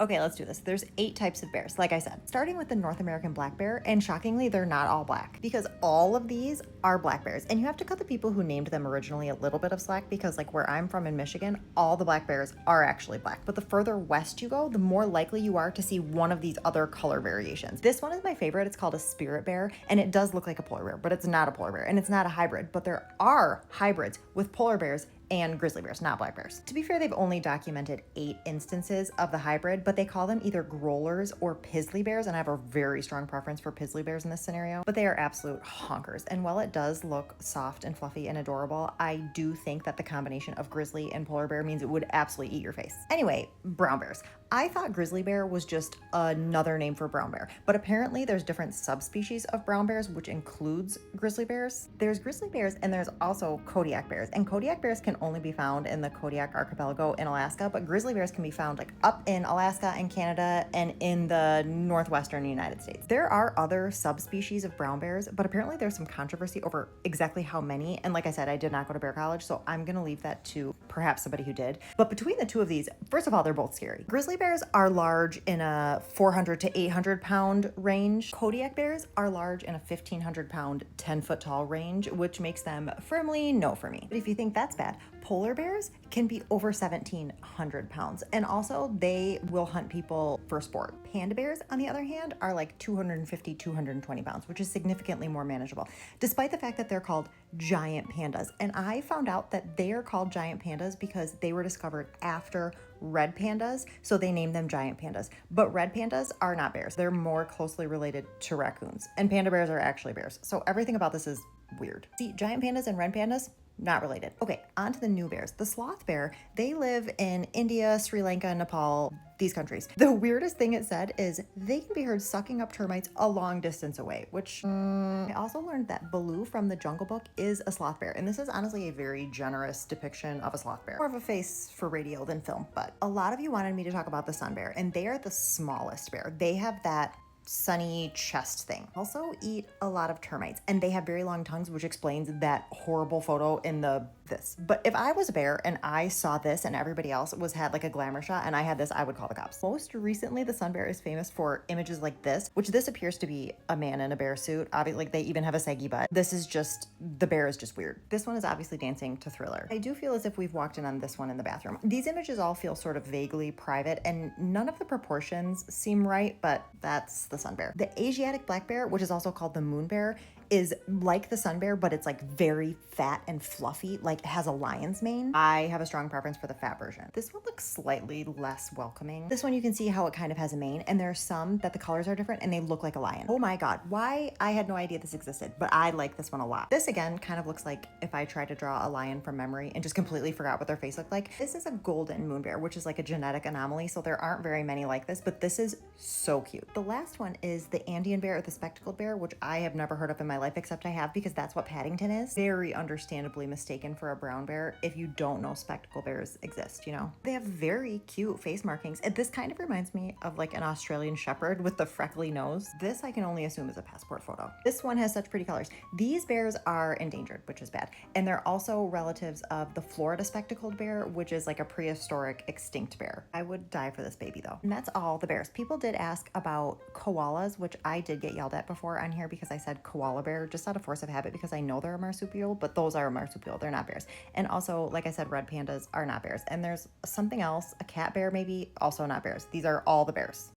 Okay, let's do this. There's 8 types of bears, like I said, starting with the North American black bear, and shockingly, they're not all black because all of these are black bears. And you have to cut the people who named them originally a little bit of slack because, like where I'm from in Michigan, all the black bears are actually black. But the further west you go, the more likely you are to see one of these other color variations. This one is my favorite. It's called a spirit bear, and it does look like a polar bear, but it's not a polar bear, and it's not a hybrid. But there are hybrids with polar bears and grizzly bears, not black bears. To be fair, they've only documented 8 instances of the hybrid, but they call them either growlers or pizzly bears, and I have a very strong preference for pizzly bears in this scenario, but they are absolute honkers. And while it does look soft and fluffy and adorable, I do think that the combination of grizzly and polar bear means it would absolutely eat your face. Anyway, brown bears. I thought grizzly bear was just another name for brown bear, but apparently there's different subspecies of brown bears, which includes grizzly bears. There's grizzly bears and there's also Kodiak bears, and Kodiak bears can only be found in the Kodiak archipelago in Alaska, but grizzly bears can be found like up in Alaska and Canada and in the northwestern United States. There are other subspecies of brown bears, but apparently there's some controversy over exactly how many, and like I said, I did not go to bear college, so I'm gonna leave that to perhaps somebody who did. But between the two of these, first of all, they're both scary. Grizzly bears are large in a 400 to 800 pound range. Kodiak bears are large in a 1,500 pound, 10-foot tall range, which makes them firmly no for me. But if you think that's bad, polar bears can be over 1,700 pounds, and also they will hunt people for sport. Panda bears, on the other hand, are like 250, 220 pounds, which is significantly more manageable, despite the fact that they're called giant pandas. And I found out that they are called giant pandas because they were discovered after red pandas, so they named them giant pandas. But red pandas are not bears. They're more closely related to raccoons, and panda bears are actually bears. So everything about this is weird. See, giant pandas and red pandas, not related. Okay, on to the new bears. The sloth bear, they live in India, Sri Lanka, Nepal, these countries. The weirdest thing it said is they can be heard sucking up termites a long distance away, which I also learned that Baloo from the Jungle Book is a sloth bear. And this is honestly a very generous depiction of a sloth bear. More of a face for radio than film, but a lot of you wanted me to talk about the sun bear, and they are the smallest bear. They have that sunny chest thing. Also eat a lot of termites, and they have very long tongues, which explains that horrible photo in this. But if I was a bear and I saw this and everybody else had like a glamour shot and I had this, I would call the cops. Most recently, the sun bear is famous for images like this, which this appears to be a man in a bear suit. Obviously, like they even have a saggy butt. This is just, the bear is just weird. This one is obviously dancing to Thriller. I do feel as if we've walked in on this one in the bathroom. These images all feel sort of vaguely private, and none of the proportions seem right, but that's the sun bear. The Asiatic black bear, which is also called the moon bear, is like the sun bear, but it's like very fat and fluffy, like it has a lion's mane. I have a strong preference for the fat version. This one looks slightly less welcoming. This one, you can see how it kind of has a mane, and there are some that the colors are different and they look like a lion. Oh my God, why? I had no idea this existed, but I like this one a lot. This again kind of looks like if I tried to draw a lion from memory and just completely forgot what their face looked like. This is a golden moon bear, which is like a genetic anomaly, so there aren't very many like this, but this is so cute. The last one is the Andean bear or the spectacled bear, which I have never heard of in my life, except I have because that's what Paddington is. Very understandably mistaken for a brown bear if you don't know spectacle bears exist, you know? They have very cute face markings. And this kind of reminds me of like an Australian shepherd with the freckly nose. This I can only assume is a passport photo. This one has such pretty colors. These bears are endangered, which is bad. And they're also relatives of the Florida spectacled bear, which is like a prehistoric extinct bear. I would die for this baby though. And that's all the bears. People did ask about koalas, which I did get yelled at before on here because I said koala bear just out of force of habit because I know they're a marsupial, but those are a marsupial, they're not bears. And also, like I said, red pandas are not bears. And there's something else, a cat bear maybe, also not bears. These are all the bears.